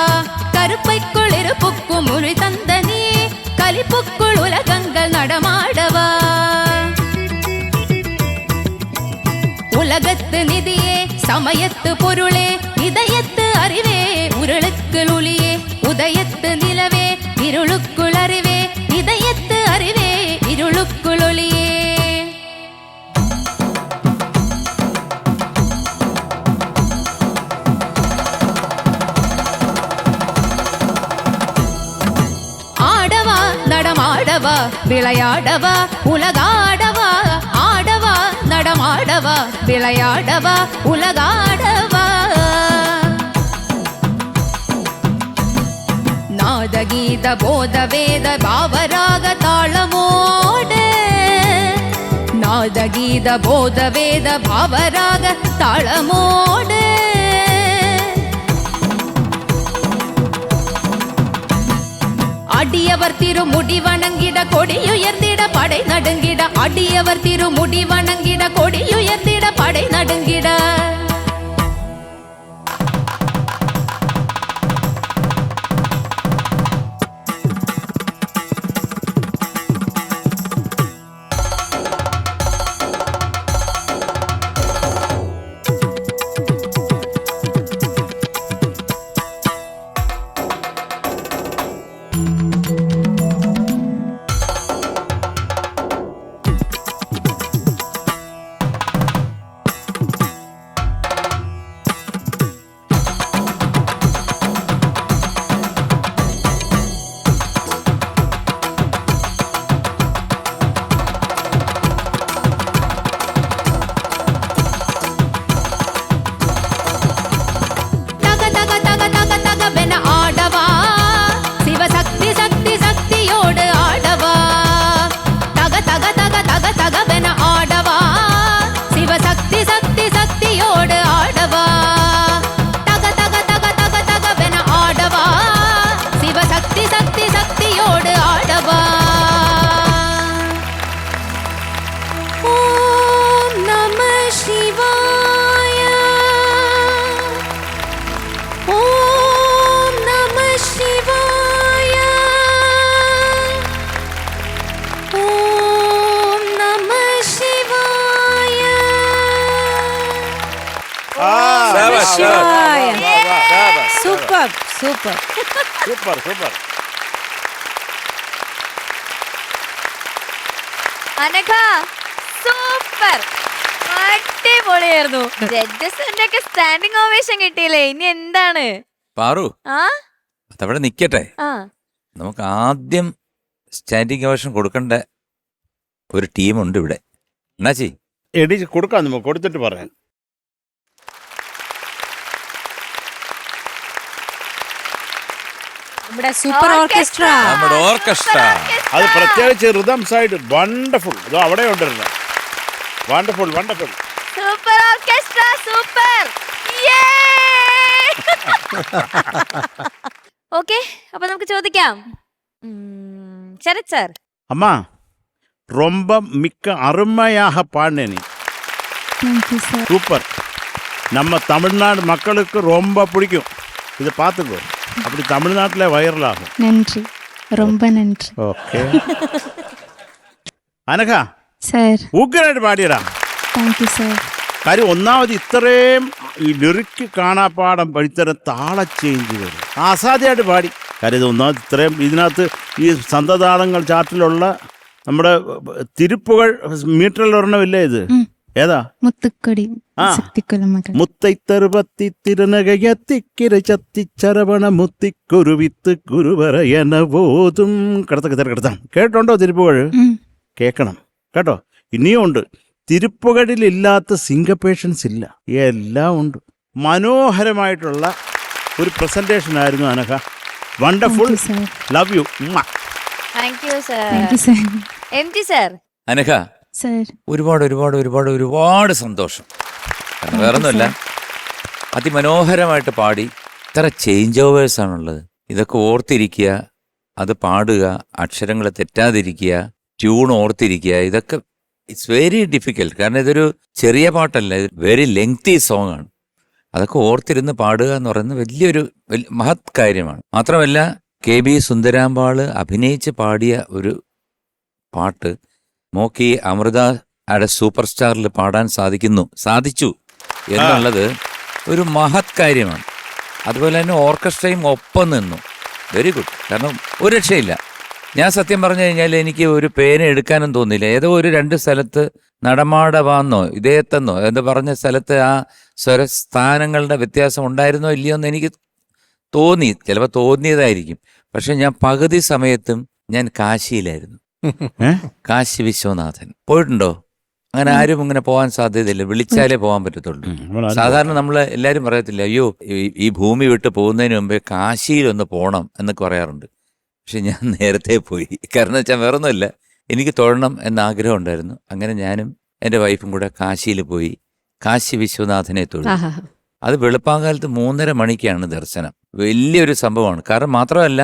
கருப்பைக்குள் இருப்புக்கும் உயிர் தந்த நீ கலிப்புக்குள் உலகங்கள் நடமாடவா உலகத்து நிதியே சமயத்து பொருளே இதயத்து அறிவே உருளுக்கு ஒளியே உதயத்து நிலவே இருளுக்குள் அறிவே இதயத்து அறிவே இருளுக்குள் ஒளியே ஆடவா நடமாடவா விளையாடவா உலகாடவா ஆடவா நடமாடவா விளையாடவா உலகாடவா நாதகீத போத வேத பாவராக தாளமோடு நாதகீத போத வேத பாவராக தாளமோடு அடியவர் திருமுடி வணங்கிட கொடியுயர்ந்திட படை நடுங்கிட அடியவர் திருமுடி வணங்கிட கொடியுயர்ந்திட படை நடுங்கிட super super super super. Anagha super, അടിപൊളിയായിരുന്നു. ജഡ്ജസിന്റെ ഒക്കെ സ്റ്റാൻഡിങ് ഓവേഷൻ കിട്ടിയില്ലേ, ഇനി എന്താണ്? പാറു ആ അതവിടെ നിക്കട്ടെ, ആ നമുക്ക് ആദ്യം സ്റ്റാൻഡിങ് ഓവേഷൻ കൊടുക്കേണ്ട ഒരു ടീമുണ്ട് ഇവിടെ. എന്നാച്ചി എടി കൊടുക്കാം, നമുക്ക് കൊടുത്തിട്ട് പറയാൻ. നമ്മുടെ സൂപ്പർ ഓർക്കസ്ട്ര, നമ്മുടെ ഓർക്കസ്ട്ര, അത് പ്രത്യേകിച്ച് റിതം സൈഡ് വണ്ടർഫുൾ. അതോ അവിടെ ഉണ്ടല്ലോ, wonderful wonderful. Super orchestra, super. Okay, അപ്പൊ നമുക്ക് ചോദിക്കാം. ശരത് സാർ. அம்மா ரொம்ப மிக்க அருமையாக பாடின நீ, சூப்பர். நம்ம தமிழ்நாடு மக்களுக்கு ரொம்ப பிடிக்கும், இதை பார்த்துக்கோ. அப்படி தமிழ்நாட்டில் வைரலாகும். நன்றி, ரொம்ப நன்றி ஓகே. അനഘ സാർ. ഉഗ്രനായിട്ട് പാടിയടാ. Thank you sir. കാര്യം ഒന്നാമത് ഇത്രയും ഈ ലിറിക്ക് കാണാപ്പാടം പഠിത്തരം താള ചേഞ്ചുകൾ അസാധ്യമായിട്ട് പാടി. കാര്യം ഇത് ഒന്നാമത് ഇത്രയും ഇതിനകത്ത് ഈ സന്തതാളങ്ങൾ ചാർട്ടിലുള്ള നമ്മുടെ തിരുപ്പുകൾ മീറ്ററിൽ ഒരെണ്ണമില്ലേ ഇത്? ഏതാ? മുത്തുക്കൊടി ആ. ശക്തിക്കുലമകൾ. മുത്തൈത്തറുപത്തി തിരുനകയത്തിക്കിര ചത്തിച്ചരവണ മുത്തിക്കുരുവിത്ത് കുരുവറയന പോതും കിടത്താം. കേട്ടോണ്ടോ തിരുപ്പുകൾ? കേൾക്കണം കേട്ടോ. ഇനിയും ഉണ്ട്. തിരുപ്പുകളിലില്ലാത്ത സിങ്കപ്പേഷൻസ് ഇല്ല, എല്ലാം ഉണ്ട്. മനോഹരമായിട്ടുള്ള ഒരു പ്രസന്റേഷൻ ആയിരുന്നു Anagha. Wonderful. Love you. Thank you sir. Thank you sir. MG sir. Anagha, sir. ഒരുപാട് സന്തോഷം. കാരണം വേറൊന്നുമല്ല, അതിമനോഹരമായിട്ട് പാടി. ഇത്ര ചേഞ്ച് ഓവേഴ്സ് ആണുള്ളത്. ഇതൊക്കെ ഓർത്തിരിക്കുക, അത് പാടുക, അക്ഷരങ്ങൾ തെറ്റാതിരിക്കുക, ട്യൂൺ ഓർത്തിരിക്കുക, ഇതൊക്കെ ഇറ്റ്സ് വെരി ഡിഫിക്കൽട്ട്. കാരണം ഇതൊരു ചെറിയ പാട്ടല്ല, ഇത് വെരി ലെങ്തി സോങ് ആണ്. അതൊക്കെ ഓർത്തിരുന്ന് പാടുക എന്ന് പറയുന്നത് വലിയൊരു മഹത് കാര്യമാണ്. മാത്രമല്ല KB സുന്ദരാമ്പാള് അഭിനയിച്ച് പാടിയ ഒരു പാട്ട് മോക്കി അമൃതയുടെ സൂപ്പർ സ്റ്റാറിൽ പാടാൻ സാധിച്ചു എന്നുള്ളത് ഒരു മഹത് കാര്യമാണ്. അതുപോലെ തന്നെ ഓർക്കസ്ട്രയും ഒപ്പം നിന്നു. Very good. കാരണം ഒരു രക്ഷയില്ല. ഞാൻ സത്യം പറഞ്ഞു കഴിഞ്ഞാൽ എനിക്ക് ഒരു പേന എടുക്കാനും തോന്നിയില്ല. ഏതോ ഒരു 2 സ്ഥലത്ത് നടമാടവാന്നോ ഇതേത്തെന്നോ എന്ന് പറഞ്ഞ സ്ഥലത്ത് ആ സ്വരസ്ഥാനങ്ങളുടെ വ്യത്യാസം ഉണ്ടായിരുന്നോ ഇല്ലയോ എന്ന് എനിക്ക് തോന്നി. ചിലപ്പോൾ തോന്നിയതായിരിക്കും. പക്ഷെ ഞാൻ പകുതി സമയത്തും ഞാൻ കാശിയിലായിരുന്നു. കാശി വിശ്വനാഥൻ പോയിട്ടുണ്ടോ? അങ്ങനെ ആരും ഇങ്ങനെ പോകാൻ സാധ്യതയില്ല, വിളിച്ചാലേ പോകാൻ പറ്റത്തുള്ളൂ. സാധാരണ നമ്മൾ എല്ലാവരും പറയത്തില്ല, അയ്യോ ഈ ഭൂമി വിട്ട് പോകുന്നതിന് മുമ്പേ കാശിയിലൊന്ന് പോകണം എന്നൊക്കെ പറയാറുണ്ട്. പക്ഷെ ഞാൻ നേരത്തെ പോയി. കാരണം വെച്ചാൽ വേറൊന്നുമില്ല, എനിക്ക് തൊഴണം എന്ന ആഗ്രഹം ഉണ്ടായിരുന്നു. അങ്ങനെ ഞാനും എൻ്റെ വൈഫും കൂടെ കാശിയിൽ പോയി കാശി വിശ്വനാഥനെ തൊഴും. അത് വെളുപ്പാങ്കാലത്ത് 3:30 മണിക്കാണ് ദർശനം. വലിയൊരു സംഭവമാണ്. കാരണം മാത്രമല്ല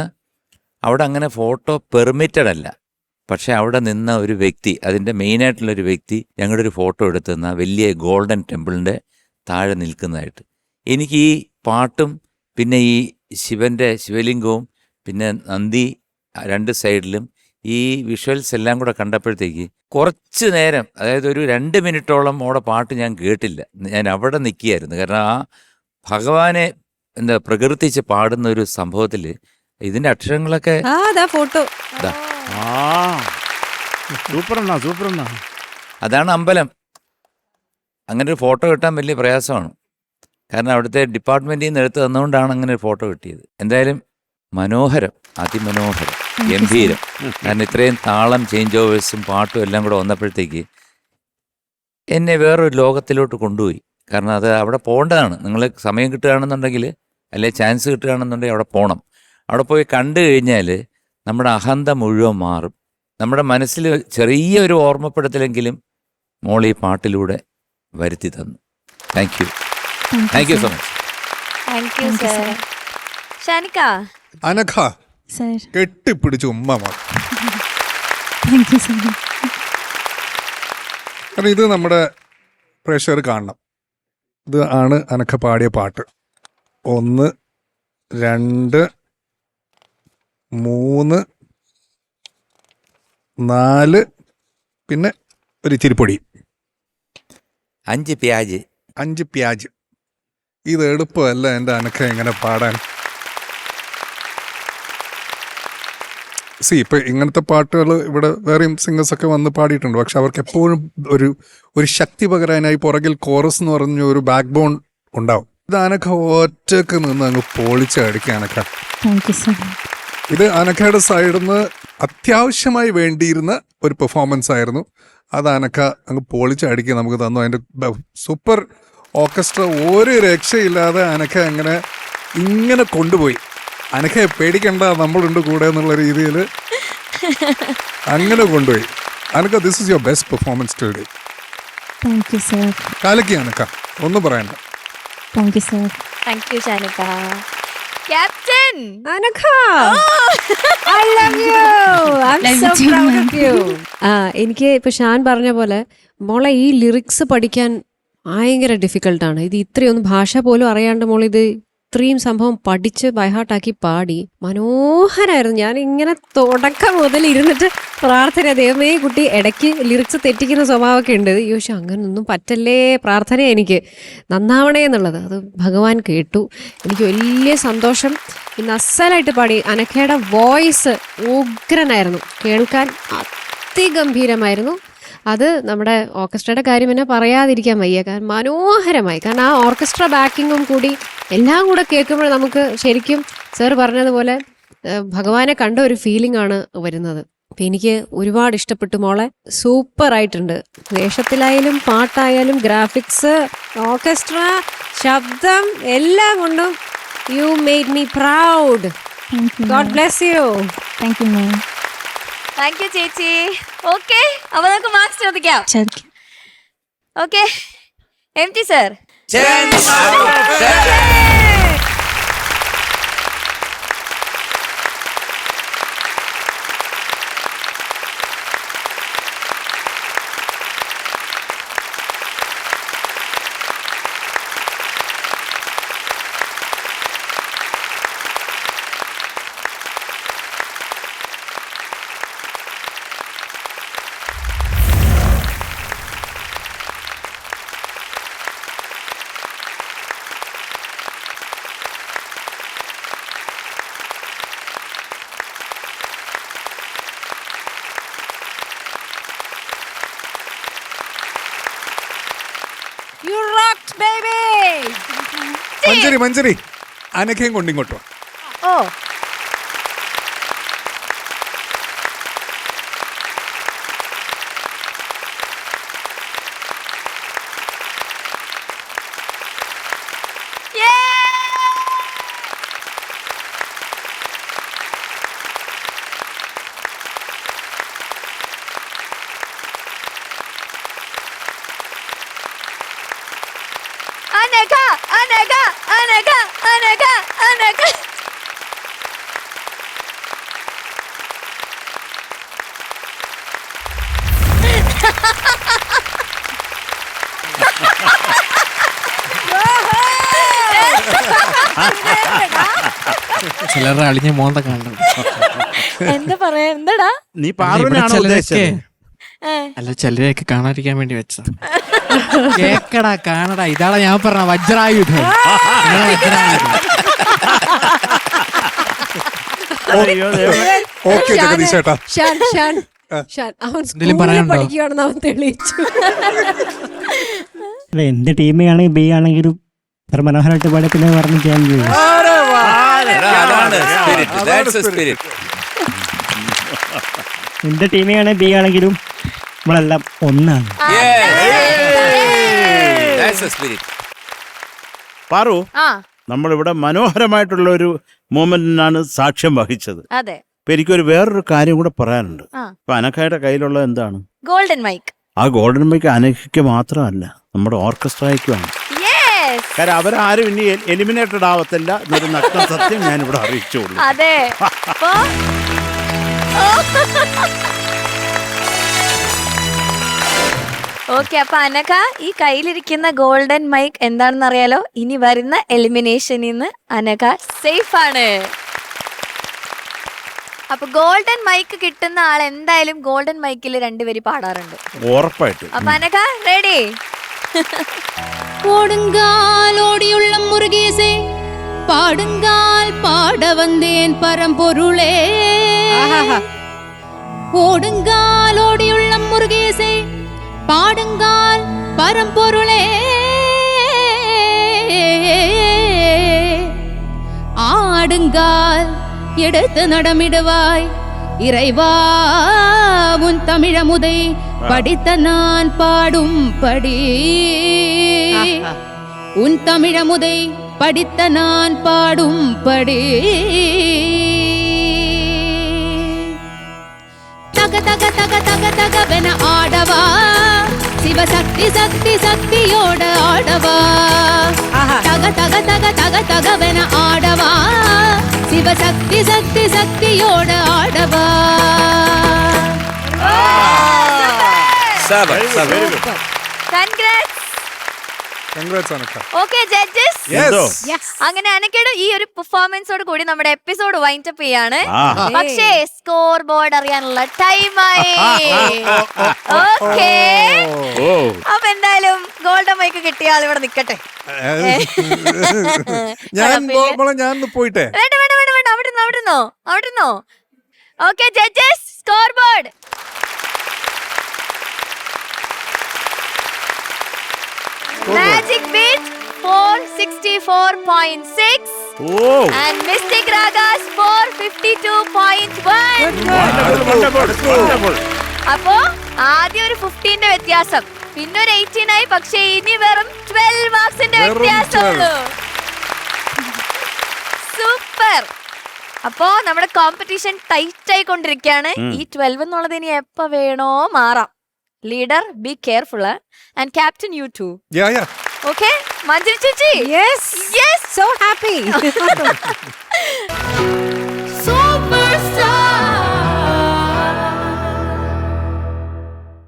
അവിടെ അങ്ങനെ ഫോട്ടോ പെർമിറ്റഡ് അല്ല. പക്ഷെ അവിടെ നിന്ന ഒരു വ്യക്തി, അതിൻ്റെ മെയിനായിട്ടുള്ളൊരു വ്യക്തി ഞങ്ങളുടെ ഒരു ഫോട്ടോ എടുത്തു തന്ന വലിയ ഗോൾഡൻ ടെമ്പിളിൻ്റെ താഴെ നിൽക്കുന്നതായിട്ട്. എനിക്ക് ഈ പാട്ടും പിന്നെ ഈ ശിവലിംഗവും പിന്നെ നന്ദി 2 സൈഡിലും ഈ വിഷ്വൽസ് എല്ലാം കൂടെ കണ്ടപ്പോഴത്തേക്ക് കുറച്ച് നേരം, അതായത് ഒരു 2 മിനിറ്റോളം അവിടെ പാട്ട് ഞാൻ കേട്ടില്ല. ഞാൻ അവിടെ നിൽക്കുകയായിരുന്നു. കാരണം ആ ഭഗവാനെ പ്രകീർത്തിച്ച് പാടുന്ന ഒരു സംഭവത്തിൽ ഇതിൻ്റെ അക്ഷരങ്ങളൊക്കെ ഫോട്ടോ സൂപ്പർ. അതാണ് അമ്പലം. അങ്ങനെ ഒരു ഫോട്ടോ കിട്ടാൻ വലിയ പ്രയാസമാണ്. കാരണം അവിടുത്തെ ഡിപ്പാർട്ട്മെൻറ്റിൽ നിന്ന് എടുത്ത് തന്നുകൊണ്ടാണ് അങ്ങനെ ഒരു ഫോട്ടോ കിട്ടിയത്. എന്തായാലും മനോഹരം, അതിമനോഹരം, ഗംഭീരം. കാരണം ഇത്രയും താളം, ചേഞ്ച് ഓവേഴ്സും പാട്ടും എല്ലാം കൂടെ വന്നപ്പോഴത്തേക്ക് എന്നെ വേറൊരു ലോകത്തിലോട്ട് കൊണ്ടുപോയി. കാരണം അത് അവിടെ പോകേണ്ടതാണ്. നിങ്ങൾ സമയം കിട്ടുകയാണെന്നുണ്ടെങ്കിൽ, അല്ലെങ്കിൽ ചാൻസ് കിട്ടുകയാണെന്നുണ്ടെങ്കിൽ അവിടെ പോകണം. അവിടെ പോയി കണ്ടു കഴിഞ്ഞാൽ നമ്മുടെ അഹന്ത മുഴുവൻ മാറും. നമ്മുടെ മനസ്സിൽ ചെറിയൊരു ഓർമ്മപ്പെടുത്തലെങ്കിലും മോൾ ഈ പാട്ടിലൂടെ വരുത്തി തന്നു. Thank you so much. Thank you sir. ഷാനിക്ക. അനഘ സാർ. കെട്ടിപ്പിടിച്ച് ഉമ്മ. Thank you sir. കാരണം ഇത് നമ്മുടെ പ്രേക്ഷകർ കാണണം. ഇത് ആണ് അനഘ പാടിയ പാട്ട്. 1 2 3 4 പിന്നെ ഒരു ഇച്ചിരിപ്പൊടി, 5 പ്യാജ്. 5 പ്യാജ്. ഇത് എളുപ്പമല്ല എൻ്റെ അനഘ ഇങ്ങനെ പാടാൻ. ഇപ്പം ഇങ്ങനത്തെ പാട്ടുകൾ ഇവിടെ വേറെയും സിംഗേഴ്സൊക്കെ വന്ന് പാടിയിട്ടുണ്ട്. പക്ഷെ അവർക്ക് എപ്പോഴും ഒരു ശക്തി പകരാനായി പുറകിൽ കോറസ് എന്ന് പറഞ്ഞ ഒരു ബാക്ക് ബോൺ ഉണ്ടാവും. ഇത് അനഘ ഒറ്റക്ക് നിന്ന് അങ്ങ് പൊളിച്ചടിക്കുക അനഘ. Thank you sir. ഇത് അനഘയുടെ സൈഡിൽ നിന്ന് അത്യാവശ്യമായി വേണ്ടിയിരുന്ന ഒരു പെർഫോമൻസ് ആയിരുന്നു. അത് അനഘ അങ്ങ് പൊളിച്ചടിക്കുക നമുക്ക് തന്നു. അതിൻ്റെ സൂപ്പർ ഓർക്കസ്ട്ര ഒരു രക്ഷയില്ലാതെ അനഘ ഇങ്ങനെ കൊണ്ടുപോയി. അനഘയെ പേടിക്കണ്ട, നമ്മളുണ്ട് കൂടെ എന്നുള്ള രീതിയിൽ അങ്ങനെ കൊണ്ടുപോയി. Anagha, this is your best performance today. Thank you sir. കാലക്കി Anagha, ഒന്നും പറയണ്ട. Thank you sir. Thank you ഷാനിക്ക. Captain Anagha, I love you. I'm so proud of you. എനിക്ക് ഇപ്പൊ ഷാൻ പറഞ്ഞ പോലെ മോളെ ഈ ലിറിക്സ് പഠിക്കാൻ ഭയങ്കര ഡിഫിക്കൽട്ടാണ്. ഇത് ഇത്രയൊന്നും ഭാഷ പോലും അറിയാണ്ട് മോളിത് അത്രയും സംഭവം പഠിച്ച് ബൈഹാർട്ടാക്കി പാടി മനോഹരമായിരുന്നു. ഞാൻ ഇങ്ങനെ തുടക്കം മുതൽ ഇരുന്നിട്ട് പ്രാർത്ഥന, ദൈവമേ കുട്ടി ഇടയ്ക്ക് ലിറിക്സ് തെറ്റിക്കുന്ന സ്വഭാവമൊക്കെ ഉണ്ട്. യോശി അങ്ങനൊന്നും പറ്റല്ലേ, പ്രാർത്ഥന എനിക്ക് നന്നാവണേ എന്നുള്ളത്. അത് ഭഗവാൻ കേട്ടു. എനിക്ക് വലിയ സന്തോഷം. ഇന്ന് അസലായിട്ട് പാടി. അനഘയുടെ വോയിസ് ഉഗ്രനായിരുന്നു, കേൾക്കാൻ അതിഗംഭീരമായിരുന്നു. അത് നമ്മുടെ ഓർക്കസ്ട്രയുടെ കാര്യം തന്നെ പറയാതിരിക്കാൻ വയ്യ. കാരണം മനോഹരമായി, കാരണം ആ ഓർക്കസ്ട്ര ബാക്കിങ്ങും കൂടി എല്ലാം കൂടെ കേൾക്കുമ്പോൾ നമുക്ക് ശരിക്കും സാർ പറഞ്ഞതുപോലെ ഭഗവാനെ കണ്ട ഒരു ഫീലിംഗ് ആണ് വരുന്നത്. അപ്പം എനിക്ക് ഒരുപാട് ഇഷ്ടപ്പെട്ടു മോളെ. സൂപ്പർ ആയിട്ടുണ്ട്. വേഷത്തിലായാലും പാട്ടായാലും ഗ്രാഫിക്സ്, ഓർക്കസ്ട്ര, ശബ്ദം എല്ലാം കൊണ്ടും you made me proud. God bless you. Thank you ma'am. Thank you ചേച്ചി. ഓക്കെ, അപ്പൊ നമുക്ക് മാർക്സ് ചോദിക്കാം. Okay, MT sir. You rocked, baby. മഞ്ചരി അനഘയും കൊണ്ടിങ്ങോട്ടോ. ഓ, അനഘ. ചിലരുടെ അളിഞ്ഞ മോന്ത കാണണം. എന്താ പറയാ, എന്താടാ? നീ പാറുവിനാണോ ഉദ്ദേശിച്ചത്? അല്ല, ചിലരെയൊക്കെ കാണാതിരിക്കാൻ വേണ്ടി വെച്ചതാ. കേക്കടാ, കാണടാ, ഇതാടാ ഞാൻ പറഞ്ഞ വജ്രായുധം. ഓക്കെ ജഗദീഷേട്ടാ. എന്തെങ്കിലും പറയാനുണ്ടോ? പഠിക്കുകയാണെന്ന് അവൻ തെളിയിച്ചു. എന്റെ ടീമാണെങ്കിൽ ബി ആണെങ്കിലും ഇത്ര മനോഹരമായിട്ട് പാടി പിന്നെ പറഞ്ഞു ചെയ്യാൻ കഴിയും. എന്റെ ടീമാണെങ്കിൽ ബി ആണെങ്കിലും നമ്മളെല്ലാം ഒന്നാണ്. പാറു, ആ, നമ്മളിവിടെ മനോഹരമായിട്ടുള്ള ഒരു മൂമെന്റിനാണ് സാക്ഷ്യം വഹിച്ചത്. അതെ. അപ്പൊ എനിക്കൊരു വേറൊരു കാര്യം കൂടെ പറയാനുണ്ട്. ആ. ഇപ്പൊ അനഘയുടെ കയ്യിലുള്ള എന്താണ്? Golden mic. ആ ഗോൾഡൻ മൈക്ക് അനഘയ്ക്ക് മാത്രമല്ല, നമ്മുടെ ഓർക്കസ്ട്രയ്ക്കുമാണ്. കാരണം അവരാരും ഇനി എലിമിനേറ്റഡ് ആവത്തില്ല എന്നൊരു നഗ്ന സത്യം ഞാൻ ഇവിടെ അറിയിച്ചോളൂ. അതെ. ഓക്കെ, അപ്പൊ അനഘ, ഈ കയ്യിലിരിക്കുന്ന ഗോൾഡൻ മൈക്ക് എന്താണെന്ന് അറിയാലോ? ഇനി വരുന്ന എലിമിനേഷനിൽ നിന്ന് അനഘ സേഫ് ആണ്. അപ്പൊ ഗോൾഡൻ മൈക്ക് കിട്ടുന്ന ആൾ എന്തായാലും ഗോൾഡൻ മൈക്കിൽ രണ്ടുപേര് പാടാറുണ്ട്. ഉറപ്പായിട്ടും. അപ്പൊ അനഘ റെഡി? ஓடுங்கால் ஓடியுள்ளம் முருகேசே, பாடுங்கால் பாட வந்தேன் பரம்பொருளே. ஓடுங்கால் ஓடியுள்ளம் முருகேசே, பாடுங்கால் பரம்பொருளே. ஆடுங்கால் எடுத்து நடமிடுவாய் இறைவா, உன் தமிழமுதை படித்த நான் பாடும் படி. உன் தமிழமுதை படித்த நான் பாடும் படி. தக தக தக தக தகவென ஆடவா, சிவசக்தி சக்தி சக்தியோட ஆடவா. தக தக தக தக தகவென ஆடவா, சிவசக்தி சக்தி சக்தியோட ஆடவா. Very good. Congrats. അല്ല, എന്ത് ടീമിയാണ് ബി ആണെങ്കിലും നമ്മളെല്ലാം ഒന്നാണ്. Super. Yes. Congrats. Super. Super. Super. Super. Super. Super. Super. Super. Super. Super. Super. Super. Super. Super. Super. Super. Congrats, Anaka. Okay judges, Yes. അങ്ങനെ അനക്കയുടെ ഈ ഒരു പെർഫോമൻസോട് കൂടി നമ്മുടെ എപ്പിസോഡ് വൈൻഡ് അപ്പ് ചെയ്യാണ്. ആ. പക്ഷേ സ്കോർ ബോർഡ് അറിയാനുള്ള ടൈമായി. ഓക്കെ, ഓ അപ്പൊ എന്തായാലും ഗോൾഡൻ മൈക്ക് കിട്ടിയ ആൾ ഇവിടെ നിക്കട്ടെ. ഞാൻ പോയിട്ടെ. വേണ്ട വേണ്ട വേണ്ട വേണ്ട, അവിടുന്നോ. Okay judges, scoreboard. Magic Beat 464.6 and Mystic Ragas 452.1. അപ്പോ ആദ്യം ഒരു 15ന്റെ വ്യത്യാസം, പിന്നെ ഒരു 18 ആയി. പക്ഷേ ഇനി വെറും 12 മാർക്സിന്റെ വ്യത്യാസമുള്ളൂ. സൂപ്പർ. അപ്പോ നമ്മുടെ കോമ്പറ്റീഷൻ ടൈറ്റ് ആയിക്കൊണ്ടിരിക്കുകയാണ്. ഈ 12 എന്നുള്ളത് ഇനി എപ്പോ വേണോ മാറാം. Leader, be careful, and Captain, you too. Yeah. Okay, Manjari Chichi. Yes. Yes. So happy.